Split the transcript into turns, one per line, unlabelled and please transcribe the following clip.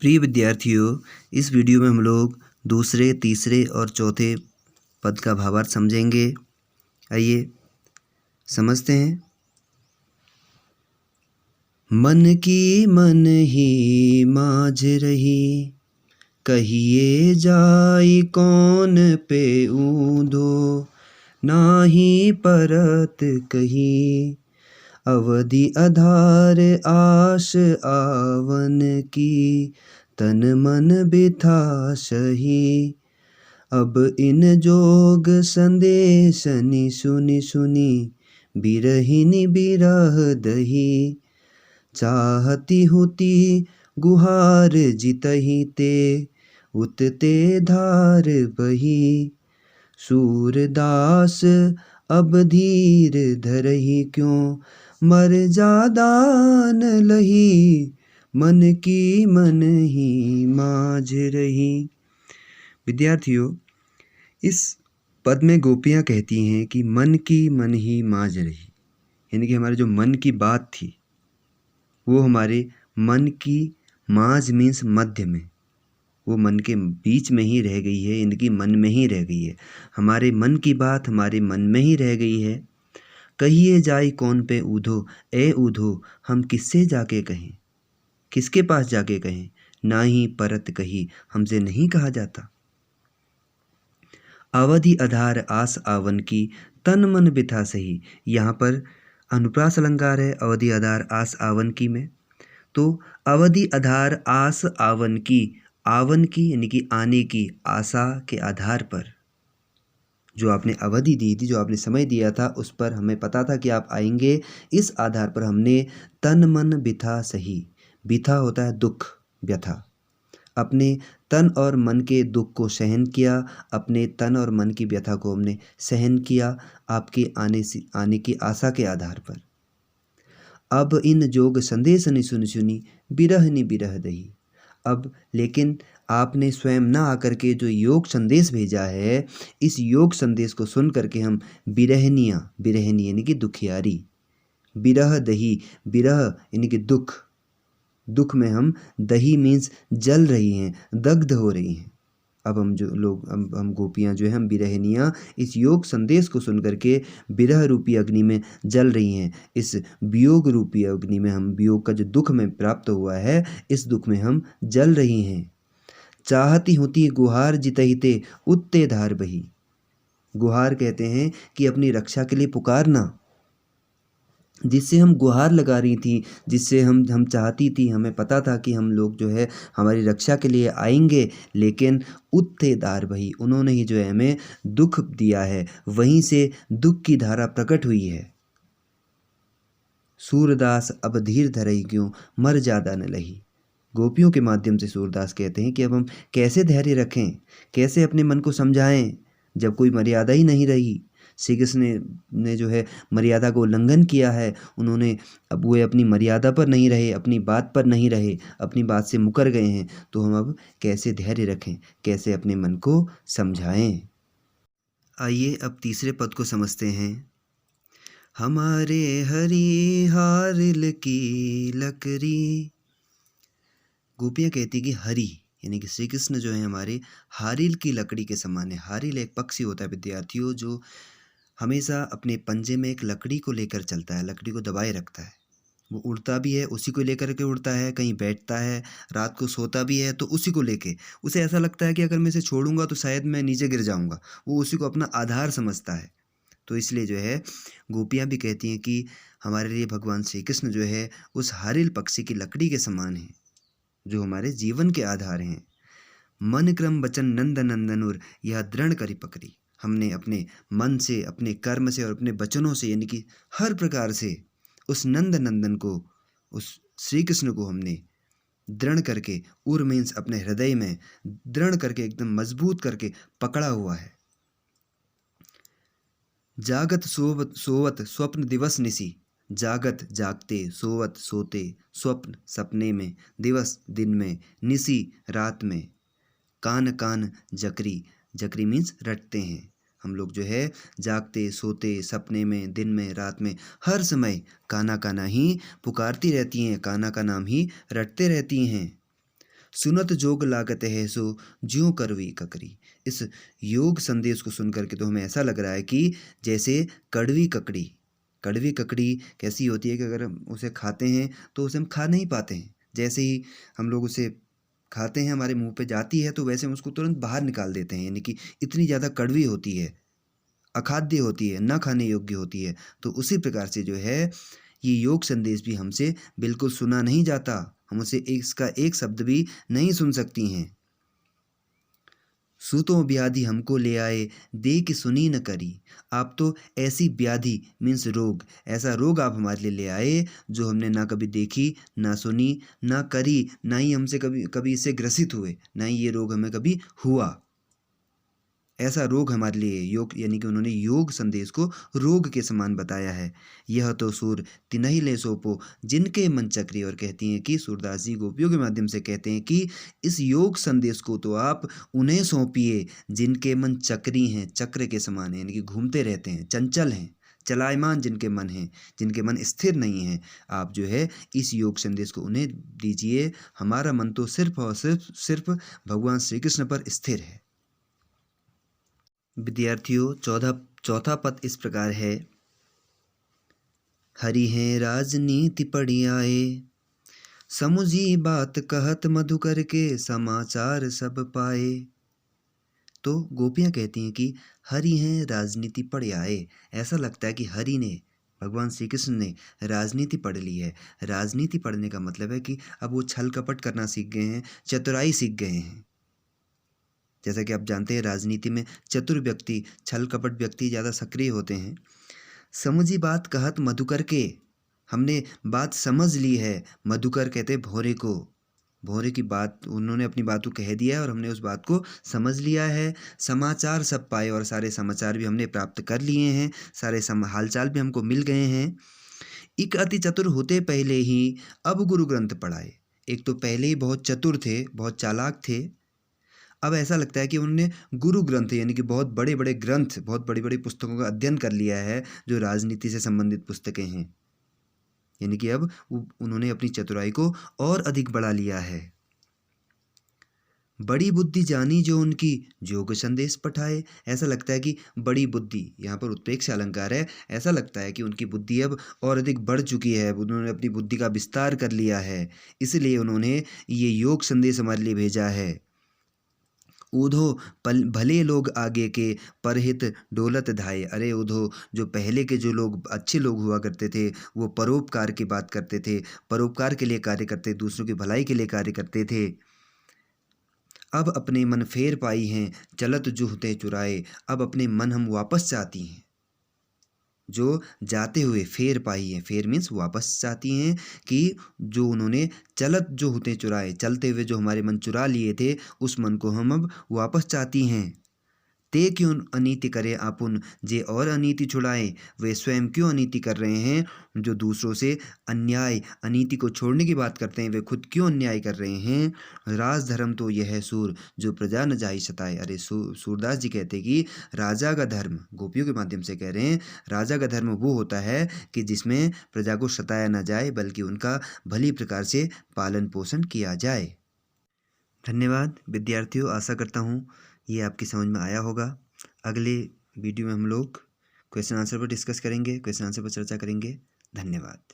प्रिय विद्यार्थियों, इस वीडियो में हम लोग दूसरे, तीसरे और चौथे पद का भावार्थ समझेंगे। आइए समझते हैं। मन की मन ही माझ रही, कहिए जाई कौन पे ऊंधो, नाही परत कही, अवधि आधार आश आवन की, तन मन बिथा सही। अब इन जोग संदेशनि सुनि सुनि, बिरहिनि बिरह दही, चाहती हुती गुहार जितहि ते, उतते धार बही। सूरदास अब धीर धरहि क्यों, मर जादा न लही, मन की मन ही माझ रही। विद्यार्थियों, इस पद में गोपियाँ कहती हैं कि मन की मन ही माझ रही, यानी कि हमारे जो मन की बात थी वो हमारे मन की माझ मीन्स मध्य में, वो मन के बीच में ही रह गई है, इनकी मन में ही रह गई है। हमारे मन की बात हमारे मन में ही रह गई है। कहिए जाई कौन पे ऊधो, ए ऊधो हम किससे जाके कहें, किसके पास जाके कहें, ना ही परत कही, हमसे नहीं कहा जाता। अवधि आधार आस आवन की, तन मन बिथा सही। यहाँ पर अनुप्रास अलंकार है अवधि आधार आस आवन की में। तो अवधि आधार आस आवन की यानी कि आने की आशा के आधार पर, जो आपने अवधि दी थी, जो आपने समय दिया था, उस पर हमें पता था कि आप आएंगे। इस आधार पर हमने तन मन बिथा सही, बिथा होता है दुख, व्यथा, अपने तन और मन के दुख को सहन किया, अपने तन और मन की व्यथा को हमने सहन किया आपके आने की आशा के आधार पर। अब इन जोग संदेश नि सुनि सुनि, बिरह नि बिरह दही। अब लेकिन आपने स्वयं न आकर के जो योग संदेश भेजा है, इस योग संदेश को सुन करके हम बिरहनी यानी कि दुखियारी, बिरह दही, बिरह यानी कि दुख में हम, दही मीन्स जल रही हैं, दग्ध हो रही हैं। अब हम गोपियाँ जो हैं, हम बिरहनियाँ इस योग संदेश को सुन करके बिरह रूपी अग्नि में जल रही हैं। इस वियोग रूपी अग्नि में हम, वियोग का जो दुख में प्राप्त हुआ है, इस दुख में हम जल रही हैं। चाहती होती गुहार जितहि ते, उत्ते धार बही। गुहार कहते हैं कि अपनी रक्षा के लिए पुकारना, जिससे हम गुहार लगा रही थी, जिससे हम चाहती थी, हमें पता था कि हम लोग जो है हमारी रक्षा के लिए आएंगे, लेकिन उत्थे दार बही, उन्होंने ही जो है हमें दुख दिया है, वहीं से दुख की धारा प्रकट हुई है। सूरदास अब धीर धरई क्यों, मर ज्यादा न लही। गोपियों के माध्यम से सूरदास कहते हैं कि अब हम कैसे धैर्य रखें, कैसे अपने मन को समझाएं, जब कोई मर्यादा ही नहीं रही। श्री कृष्ण ने जो है मर्यादा को उल्लंघन किया है, उन्होंने, अब वो अपनी मर्यादा पर नहीं रहे, अपनी बात पर नहीं रहे, अपनी बात से मुकर गए हैं, तो हम अब कैसे धैर्य रखें, कैसे अपने मन को समझाएं। आइए अब तीसरे पद को समझते हैं। हमारे हरि हारिल की लकड़ी। गोपियाँ कहती कि हरि यानी कि श्री कृष्ण जो है हमारे हारिल की लकड़ी के समान है। हारिल एक पक्षी होता है विद्यार्थियों, जो हमेशा अपने पंजे में एक लकड़ी को लेकर चलता है, लकड़ी को दबाए रखता है। वो उड़ता भी है, उसी को लेकर के उड़ता है, कहीं बैठता है, रात को सोता भी है तो उसी को लेके। उसे ऐसा लगता है कि अगर मैं इसे छोड़ूंगा तो शायद मैं नीचे गिर जाऊंगा। वो उसी को अपना आधार समझता है। तो इसलिए जो है गोपियाँ भी कहती हैं कि हमारे लिए भगवान श्री कृष्ण जो है उस हारिल पक्षी की लकड़ी के समान है, जो हमारे जीवन के आधार हैं। मन क्रम वचन नंद नंदनुर, यह दृढ़ करी पकड़ी। हमने अपने मन से, अपने कर्म से और अपने वचनों से, यानी कि हर प्रकार से उस नंद नंदन को, उस श्री कृष्ण को हमने दृढ़ करके, उर मीन्स अपने हृदय में दृढ़ करके, एकदम मजबूत करके पकड़ा हुआ है। जागत सोवत सोवत स्वप्न दिवस निसी। जागत जागते, सोवत सोते, स्वप्न सपने में, दिवस दिन में, निसी रात में, कान कान जकरी, जकरी मीन्स रटते हैं। हम लोग जो है जागते, सोते, सपने में, दिन में, रात में, हर समय काना काना ही पुकारती रहती हैं, काना का नाम ही रटते रहती हैं। सुनत जोग लागत है सो ज्यों करवी ककरी। इस योग संदेश को सुन करके तो हमें ऐसा लग रहा है कि जैसे कड़वी ककड़ी कैसी होती है कि अगर हम उसे खाते हैं तो उसे हम खा नहीं पाते हैं। जैसे ही हम लोग उसे खाते हैं हमारे मुंह पे जाती है तो वैसे हम उसको तुरंत बाहर निकाल देते हैं, यानी कि इतनी ज़्यादा कड़वी होती है, अखाद्य होती है, न खाने योग्य होती है। तो उसी प्रकार से जो है ये योग संदेश भी हमसे बिल्कुल सुना नहीं जाता, हम उसे इसका एक शब्द भी नहीं सुन सकती हैं। सूतों व्याधि हमको ले आए दे कि सुनी न करी। आप तो ऐसी व्याधि मीन्स रोग, ऐसा रोग आप हमारे लिए ले आए जो हमने ना कभी देखी, ना सुनी, ना करी, ना ही हमसे कभी कभी इससे ग्रसित हुए, ना ही ये रोग हमें कभी हुआ। ऐसा रोग हमारे लिए योग, यानी कि उन्होंने योग संदेश को रोग के समान बताया है। यह तो सूर तिन्हि ले सोपो जिनके मन चक्री। और कहती हैं कि सूरदास जी गोपियों के माध्यम से कहते हैं कि इस योग संदेश को तो आप उन्हें सौंपिए जिनके मन चक्री हैं, चक्र के समान हैं, यानी कि घूमते रहते हैं, चंचल हैं, चलायमान जिनके मन हैं, जिनके मन स्थिर नहीं हैं। आप जो है इस योग संदेश को उन्हें दीजिए। हमारा मन तो सिर्फ और सिर्फ भगवान श्री कृष्ण पर स्थिर है। विद्यार्थियों, चौथा पद इस प्रकार है। हरि हैं राजनीति पढ़ी आए समुझी बात कहत मधुकर के समाचार सब पाए। तो गोपियाँ कहती हैं कि हरि हैं राजनीति पढ़ आए। ऐसा लगता है कि हरि ने, भगवान श्री कृष्ण ने राजनीति पढ़ ली है। राजनीति पढ़ने का मतलब है कि अब वो छल कपट करना सीख गए हैं, चतुराई सीख गए हैं। जैसा कि आप जानते हैं राजनीति में चतुर व्यक्ति, छल कपट व्यक्ति ज़्यादा सक्रिय होते हैं। समझी बात कहत मधुकर के, हमने बात समझ ली है। मधुकर कहते हैं भौरे को, भौरे की बात उन्होंने अपनी बात को कह दिया है और हमने उस बात को समझ लिया है। समाचार सब पाए, और सारे समाचार भी हमने प्राप्त कर लिए हैं, सारे हालचाल भी हमको मिल गए हैं। एक अति चतुर होते पहले ही अब गुरु ग्रंथ पढ़ाए। एक तो पहले ही बहुत चतुर थे, बहुत चालाक थे, अब ऐसा लगता है कि उन्होंने गुरु ग्रंथ यानी कि बहुत बड़े बड़े ग्रंथ, बहुत बड़ी बड़ी पुस्तकों का अध्ययन कर लिया है जो राजनीति से संबंधित पुस्तकें हैं। यानी कि अब उन्होंने अपनी चतुराई को और अधिक बढ़ा लिया है। बड़ी बुद्धि जानी जो उनकी योग संदेश पठाए। ऐसा लगता है कि बड़ी बुद्धि, यहाँ पर उत्प्रेक्ष अलंकार है, ऐसा लगता है कि उनकी बुद्धि अब और अधिक बढ़ चुकी है, उन्होंने अपनी बुद्धि का विस्तार कर लिया है, इसलिए उन्होंने ये योग संदेश हमारे लिए भेजा है। ऊधो भले लोग आगे के परहित डोलत धाये। अरे ऊधो, जो पहले के जो लोग अच्छे लोग हुआ करते थे वो परोपकार की बात करते थे, परोपकार के लिए कार्य करते, दूसरों की भलाई के लिए कार्य करते थे। अब अपने मन फेर पाई हैं चलत जुहते चुराए। अब अपने मन हम वापस चाहती हैं, जो जाते हुए फेर पाई है, फेर मीन्स वापस चाहती हैं कि जो उन्होंने चलत जो होते चुराए, चलते हुए जो हमारे मन चुरा लिए थे उस मन को हम अब वापस चाहती हैं। ते क्यों अनीति करे आपुन जे और अनीति छुड़ाए। वे स्वयं क्यों अनीति कर रहे हैं, जो दूसरों से अन्याय अनीति को छोड़ने की बात करते हैं, वे खुद क्यों अन्याय कर रहे हैं। राज धर्म तो यह है सूर जो प्रजा न जाई सताए। अरे सूरदास जी कहते हैं कि राजा का धर्म, गोपियों के माध्यम से कह रहे हैं, राजा का धर्म वो होता है कि जिसमें प्रजा को सताया न जाए बल्कि उनका भली प्रकार से पालन पोषण किया जाए। धन्यवाद विद्यार्थियों, आशा करता हूँ ये आपकी समझ में आया होगा। अगले वीडियो में हम लोग क्वेश्चन आंसर पर डिस्कस करेंगे, क्वेश्चन आंसर पर चर्चा करेंगे। धन्यवाद।